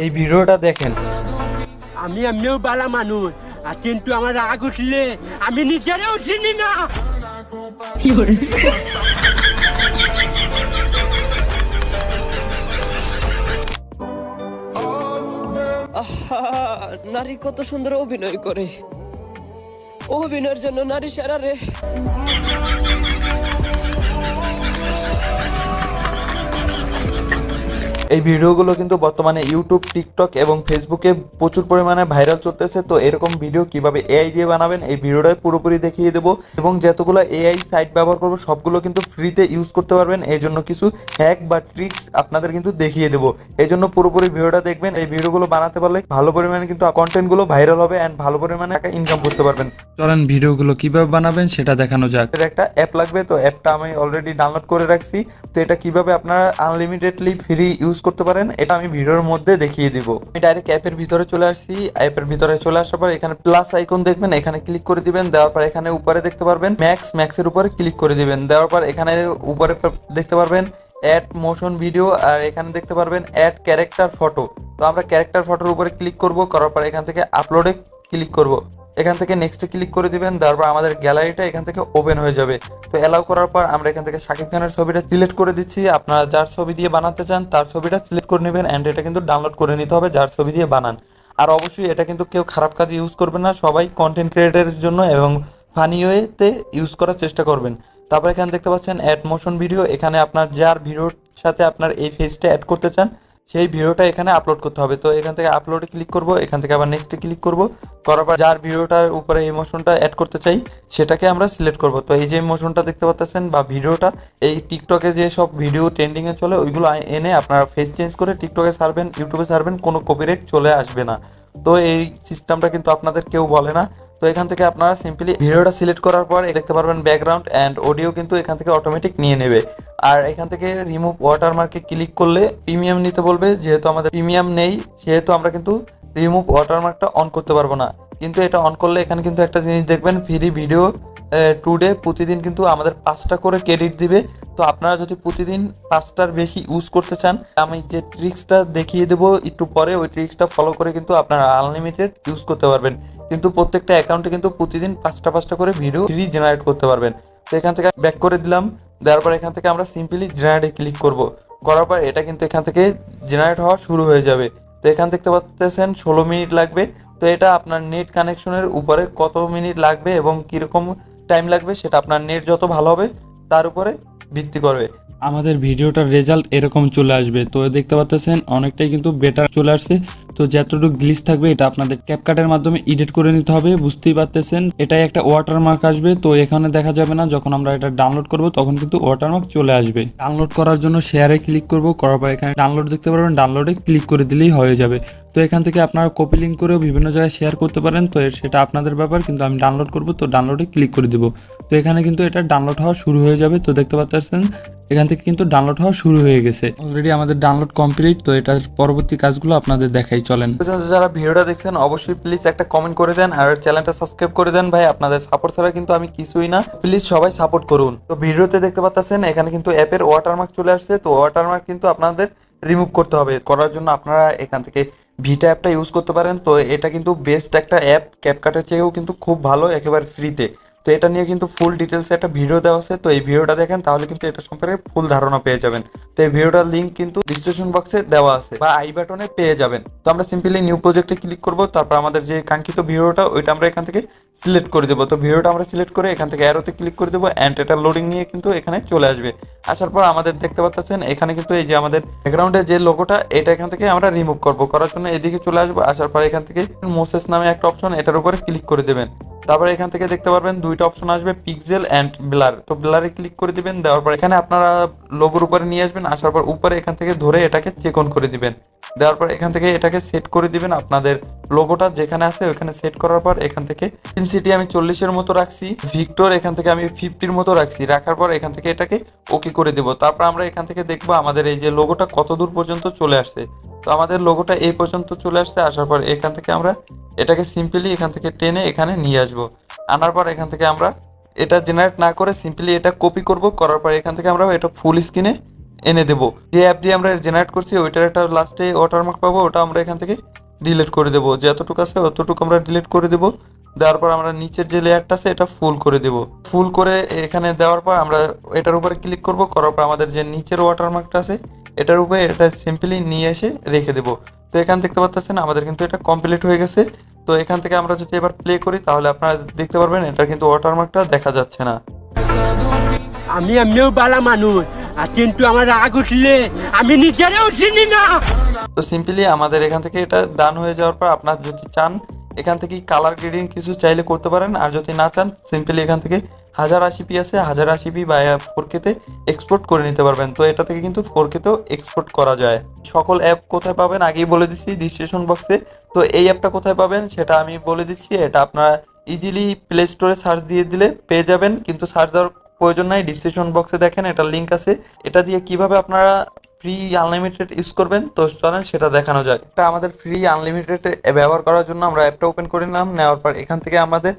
এই ভিডিওটা দেখেন। আমি এমনিও বালা মানুষ, আর কিন্তু আমার রাগ উঠলে আমি নিজেরাও চিনি না। আহা, নারী কত সুন্দর অভিনয় করে, অভিনয়ের জন্য নারী সেরা রে। এই ভিডিওগুলো কিন্তু বর্তমানে ইউটিউব, টিকটক এবং ফেসবুকে প্রচুর পরিমাণে ভাইরাল চলতেছে। তো এরকম ভিডিও কিভাবে এআই দিয়ে বানাবেন এই ভিডিওটাই পুরোপুরি দেখিয়ে দেবো, এবং যতগুলো এআই সাইট ব্যবহার করবো সবগুলো কিন্তু ফ্রিতে ইউজ করতে পারবেন। এই জন্য কিছু হ্যাক বা ট্রিক্স আপনাদের কিন্তু দেখিয়ে দেবো, এই জন্য পুরোপুরি ভিডিওটা দেখবেন। এই ভিডিওগুলো বানাতে পারলে ভালো পরিমাণে কিন্তু কন্টেন্টগুলো ভাইরাল হবে অ্যান্ড ভালো পরিমাণে টাকা ইনকাম করতে পারবেন। চলেন ভিডিওগুলো কিভাবে বানাবেন সেটা দেখানো যাক। একটা অ্যাপ লাগবে, তো অ্যাপটা আমি অলরেডি ডাউনলোড করে রাখছি। তো এটা কিভাবে আপনারা আনলিমিটেডলি ফ্রি ইউজ করতে পারেন এটা আমি ভিডিওর মধ্যে দেখিয়ে দিব। আমি ডাইরেক্ট অ্যাপের ভিতরে চলে আসছি। অ্যাপের ভিতরে চলে আসার পর এখানে প্লাস আইকন দেখবেন, এখানে ক্লিক করে দিবেন। দেওয়ার পর এখানে উপরে দেখতে পারবেন ম্যাক্সের উপরে ক্লিক করে দিবেন। দেওয়ার পর এখানে উপরে দেখতে পারবেন অ্যাড মোশন ভিডিও, আর এখানে দেখতে পারবেন অ্যাড ক্যারেক্টার ফটো। তো আমরা ক্যারেক্টার ফটোর উপরে ক্লিক করব, করার পর এখান থেকে আপলোডে ক্লিক করব। এখান থেকে নেক্সটে ক্লিক করে দিবেন। তারপর আমাদের গ্যালারিটা এখান থেকে ওপেন হয়ে যাবে। তো অ্যালাউ করার পর আমরা এখান থেকে শাকিব খানের ছবিটা সিলেক্ট করে দিচ্ছি। আপনারা যার ছবি দিয়ে বানাতে চান তার ছবিটা সিলেক্ট করে নেবেন, অ্যান্ড এটা কিন্তু ডাউনলোড করে নিতে হবে যার ছবি দিয়ে বানান। আর অবশ্যই এটা কিন্তু কেউ খারাপ কাজে ইউজ করবে না, সবাই কন্টেন্ট ক্রিয়েটারের জন্য এবং ফানি ওয়েতে ইউজ করার চেষ্টা করবেন। তারপর এখানে দেখতে পাচ্ছেন অ্যাড মোশন ভিডিও, এখানে আপনার যার ভিডিওর সাথে আপনার এই ফেসটা অ্যাড করতে চান সেই ভিডিওটা এখানে আপলোড করতে হবে। তো এখান থেকে আপলোডে ক্লিক করব, এখান থেকে আবার নেক্সটে ক্লিক করব, করার পর যার ভিডিওটার উপরে ইমোশনটা অ্যাড করতে চাই সেটাকে আমরা সিলেক্ট করব। তো এই যে ইমোশনটা দেখতে পাচ্ছেন বা ভিডিওটা, এই টিকটকে যে সব ভিডিও ট্রেন্ডিংয়ে চলে ওইগুলো এনে আপনারা ফেস চেঞ্জ করে টিকটকে ছাড়বেন, ইউটিউবে ছাড়বেন, কোনো কপিরাইট চলে আসবে না। তো এই সিস্টেমটা কিন্তু আপনাদের কেউ বলে না। তো এখান থেকে আপনারা সিম্পলি ভিডিওটা সিলেক্ট করার পর দেখতে পারবেন ব্যাকগ্রাউন্ড অ্যান্ড অডিও কিন্তু এখান থেকে অটোমেটিক নিয়ে নেবে। আর এখান থেকে রিমুভ ওয়াটারমার্কে ক্লিক করলে প্রিমিয়াম নিতে বলবে, যেহেতু আমাদের প্রিমিয়াম নেই সেহেতু আমরা কিন্তু রিমুভ ওয়াটারমার্কটা অন করতে পারবো না। কিন্তু এটা অন করলে এখানে কিন্তু একটা জিনিস দেখবেন, ফ্রি ভিডিও টুডে প্রতিদিন কিন্তু আমাদের 5টা করে ক্রেডিট দিবে। তো আপনারা যদি প্রতিদিন 5টার বেশি ইউজ করতে চান, আমি যে ট্রিক্সটা দেখিয়ে দেবো একটু পরে, ওই ট্রিক্সটা ফলো করে কিন্তু আপনারা আনলিমিটেড ইউজ করতে পারবেন। কিন্তু প্রত্যেকটা অ্যাকাউন্টে কিন্তু প্রতিদিন 5টা করে ভিডিও ফ্রি জেনারেট করতে পারবেন। তো এখান থেকে ব্যাক করে দিলাম। দেওয়ার পর এখান থেকে আমরা সিম্পলি জেনারেটে ক্লিক করব, করার পর এটা কিন্তু এখান থেকে জেনারেট হওয়া শুরু হয়ে যাবে। তো এখান দেখতে পাচ্ছেন 16 মিনিট লাগবে। তো এটা আপনার নেট কানেকশনের উপরে কত মিনিট লাগবে এবং কীরকম টাইম লাগবে সেটা আপনার নেট যত ভালো হবে তার উপরে ভিত্তি করবে। আমাদের ভিডিওটার রেজাল্ট এরকম চলে আসবে। তো দেখতে পাচ্ছেন অনেকটাই কিন্তু বেটার চলে আসছে। তো যতটুকু গ্লিচ থাকবে এটা আপনাদের ক্যাপকাটের মাধ্যমে এডিট করে নিতে হবে, বুঝতেই পারতেছেন। এটাই একটা ওয়াটারমার্ক আসবে, তো এখানে দেখা যাবে না। যখন আমরা এটা ডাউনলোড করব তখন কিন্তু ওয়াটারমার্ক চলে আসবে। ডাউনলোড করার জন্য শেয়ারে ক্লিক করব, করার পর এখানে ডাউনলোড দেখতে পারবেন, ডাউনলোডে ক্লিক করে দিলেই হয়ে যাবে। তো এখান থেকে আপনারা কপি লিঙ্ক করেও বিভিন্ন জায়গায় শেয়ার করতে পারেন, তো সেটা আপনাদের ব্যাপার। কিন্তু আমি ডাউনলোড করব, তো ডাউনলোডে ক্লিক করে দিব। তো এখানে কিন্তু এটা ডাউনলোড হওয়া শুরু হয়ে যাবে। তো দেখতে পাচ্ছেন এখান থেকে কিন্তু ডাউনলোড হওয়া শুরু হয়ে গেছে। অলরেডি আমাদের ডাউনলোড কমপ্লিট। তো এটার পরবর্তী কাজগুলো আপনাদের দেখাই, চলেন। যারা ভিডিওটা দেখছেন অবশ্যই প্লিজ একটা কমেন্ট করে দেন আর চ্যানেলটা সাবস্ক্রাইব করে দেন। ভাই আপনাদের সাপোর্ট ছাড়া কিন্তু আমি কিছুই না, প্লিজ সবাই সাপোর্ট করুন। তো ভিডিওতে দেখতে পাচ্ছেন এখানে কিন্তু অ্যাপের ওয়াটারমার্ক চলে আসছে। তো ওয়াটারমার্ক কিন্তু আপনাদের রিমুভ করতে হবে। করার জন্য আপনারা এখান থেকে ভিটা অ্যাপটা ইউজ করতে পারেন। তো এটা কিন্তু বেস্ট একটা অ্যাপ, ক্যাপকাটের চেয়েও কিন্তু খুব ভালো, একেবারে ফ্রিতে। তো এটা নিয়ে কিন্তু ফুল ডিটেলসে একটা ভিডিও দেওয়া আছে। তো এই ভিডিওটা দেখেন, তাহলে কিন্তু এটা সম্পর্কে ফুল ধারণা পেয়ে যাবেন। তো এই ভিডিওটার লিঙ্ক কিন্তু ডিসক্রিপশন বক্সে দেওয়া আছে বা আই বাটনে পেয়ে যাবেন। তো আমরা সিম্পলি নিউ প্রজেক্টে ক্লিক করব, তারপর আমাদের যে কাঙ্ক্ষিত ভিডিওটা ওইটা আমরা এখান থেকে সিলেক্ট করে দেবো। তো ভিডিওটা আমরা সিলেক্ট করে এখান থেকে অ্যারোতে ক্লিক করে দেবো, অ্যান্ড এটা লোডিং নিয়ে কিন্তু এখানে চলে আসবে। আসার পর আমাদের দেখতে পাচ্ছেন এখানে কিন্তু এই যে আমাদের ব্যাকগ্রাউন্ডের যে লোগোটা এটা এখান থেকে আমরা রিমুভ করব। করার জন্য এদিকে চলে আসবো। আসার পর এখান থেকে মোসেস নামে একটা অপশন, এটার উপরে ক্লিক করে দেবেন। তারপরে এখান থেকে দেখতে পারবেন দুইটা অপশন আসবে, পিক্সেল অ্যান্ড ব্লার। তো ব্লারে ক্লিক করে দিবেন। দেওয়ার পর এখানে আপনারা লোগোর উপরে নিয়ে আসবেন। আসার পর উপরে এখান থেকে ধরে এটাকে চেক অন করে দিবেন। দেওয়ার পর এখান থেকে এটাকে সেট করে দিবেন। আপনাদের লোগোটা যেখানে আছে ওইখানে সেট করার পর এখান থেকে ইন্টেন্সিটি আমি 40-এর মতো রাখছি, ভিক্টর এখান থেকে আমি 50-র মতো রাখছি। রাখার পর এখান থেকে এটাকে ওকে করে দেবো। তারপর আমরা এখান থেকে দেখবো আমাদের এই যে লোগোটা কত দূর পর্যন্ত চলে আসছে। তো আমাদের লোগোটা এই পর্যন্ত চলে আসছে। আসার পর এখান থেকে আমরা এটাকে সিম্পলি এখান থেকে টেনে এখানে নিয়ে আসবো। আনার পর এখান থেকে আমরা এটা জেনারেট না করে সিম্পলি এটা কপি করব। করার পর এখান থেকে আমরা এটা ফুল স্ক্রিনে এনে দেবো। যে অ্যাপ দিয়ে আমরা জেনারেট করছি ওইটার একটা লাস্টে ওয়াটারমার্ক পাবো, ওটা আমরা এখান থেকে ডিলিট করে দেবো। যে এতটুকু আছে অতটুকু আমরা ডিলিট করে দেবো। দেওয়ার পর আমরা নিচের যে লেয়ারটা আছে এটা ফুল করে দেবো। ফুল করে এখানে দেওয়ার পর আমরা এটার উপরে ক্লিক করব, করার পর আমাদের যে নিচের ওয়াটারমার্কটা আছে এটার উপরে এটা সিম্পলি নিয়ে এসে রেখে দেবো। তো এখানে দেখতে পাচ্ছেন আমাদের কিন্তু এটা কমপ্লিট হয়ে গেছে। তো এখান থেকে আমরা যদি এবার প্লে করি তাহলে আপনারা দেখতে পারবেন এটা কিন্তু ওয়াটারমার্কটা দেখা যাচ্ছে না। আমি এমনিও বালা মানুষ, আর কিন্তু আমার রাগ উঠলে আমি নিজেরাও চিনি না। তো সিম্পলি আমাদের এখান থেকে এটা ডান হয়ে যাওয়ার পর আপনার যদি চান এখান থেকে কালার গ্রেডিং কিছু চাইলে করতে পারেন, আর যদি না চান সিম্পলি এখান থেকে 1080p আছে 1080p বা 4K-তে এক্সপোর্ট করে নিতে পারবেন। তো এটা থেকে কিন্তু 4K-তেও এক্সপোর্ট করা যায়। সকল অ্যাপ কোথায় পাবেন আগেই বলে দিচ্ছি ডিসক্রিপশন বক্সে। তো এই অ্যাপটা কোথায় পাবেন সেটা আমি বলে দিচ্ছি। এটা আপনারা ইজিলি প্লে স্টোরে সার্চ দিয়ে দিলে পেয়ে যাবেন, কিন্তু সার্চ দেওয়ার প্রয়োজন নাই। ডিসক্রিপশন বক্সে দেখেন এটা লিঙ্ক আছে। এটা দিয়ে কিভাবে আপনারা ফ্রি আনলিমিটেড ইউজ করবেন তো চলেন সেটা দেখানো যাক। এটা আমাদের ফ্রি আনলিমিটেড ব্যবহার করার জন্য আমরা অ্যাপটা ওপেন করে নিলাম। নেওয়ার পর এখান থেকে আমাদের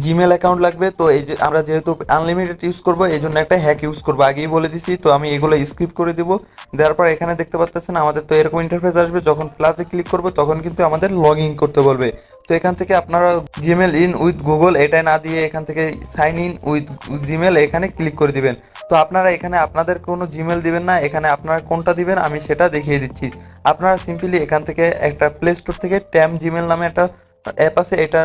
জিমেল অ্যাকাউন্ট লাগবে। তো এই যে আমরা যেহেতু আনলিমিটেড ইউজ করবো এই জন্য একটা হ্যাক ইউজ করবো, আগেই বলে দিছি। তো আমি এগুলো স্কিপ করে দিব। দেওয়ার পর এখানে দেখতে পাচ্ছেন আমাদের তো এরকম ইন্টারফেস আসবে। যখন প্লাসে ক্লিক করবো তখন কিন্তু আমাদের লগ ইন করতে বলবে। তো এখান থেকে আপনারা জিমেল ইন উইথ গুগল এটা না দিয়ে এখান থেকে সাইন ইন উইথ জিমেল এখানে ক্লিক করে দিবেন। তো আপনারা এখানে আপনাদের কোনো জিমেল দিবেন না, এখানে আপনারা কোনটা দিবেন আমি সেটা দেখিয়ে দিচ্ছি। আপনারা সিম্পলি এখান থেকে একটা প্লে স্টোর থেকে ট্যাম জিমেল নামে একটা অ্যাপ আছে, এটা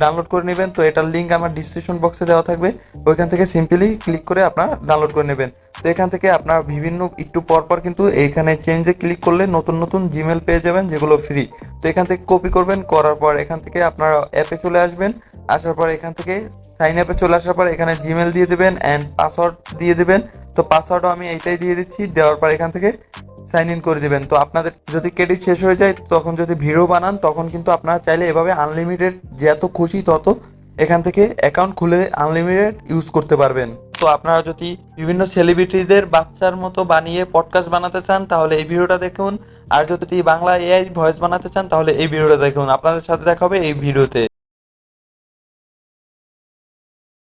ডাউনলোড করে নেবেন। তো এটার লিঙ্ক আমার ডিসক্রিপশন বক্সে দেওয়া থাকবে, ওইখান থেকে সিম্পলি ক্লিক করে আপনারা ডাউনলোড করে নেবেন। তো এখান থেকে আপনার বিভিন্ন একটু পর কিন্তু এইখানে চেঞ্জে ক্লিক করলে নতুন নতুন জিমেল পেয়ে যাবেন যেগুলো ফ্রি। তো এখান থেকে কপি করবেন, করার পর এখান থেকে আপনারা অ্যাপে চলে আসবেন। আসার পর এখান থেকে সাইন অ্যাপে চলে আসার পর এখানে জিমেল দিয়ে দেবেন অ্যান্ড পাসওয়ার্ড দিয়ে দেবেন। তো পাসওয়ার্ডও আমি এইটাই দিয়ে দিচ্ছি। দেওয়ার পর এখান থেকে সাইন ইন করে দিবেন। তো আপনাদের যদি ক্রেডিট শেষ হয়ে যায় তখন যদি ভিডিও বানান তখন কিন্তু আপনারা চাইলে এভাবে আনলিমিটেড যত খুশি তত এখান থেকে অ্যাকাউন্ট খুলে আনলিমিটেড ইউজ করতে পারবেন। তো আপনারা যদি বিভিন্ন সেলিব্রিটিদের বাচ্চার মতো বানিয়ে পডকাস্ট বানাতে চান তাহলে এই ভিডিওটা দেখুন, আর যদি বাংলা এআই ভয়েস বানাতে চান তাহলে এই ভিডিওটা দেখুন। আপনাদের সাথে দেখা হবে এই ভিডিওতে।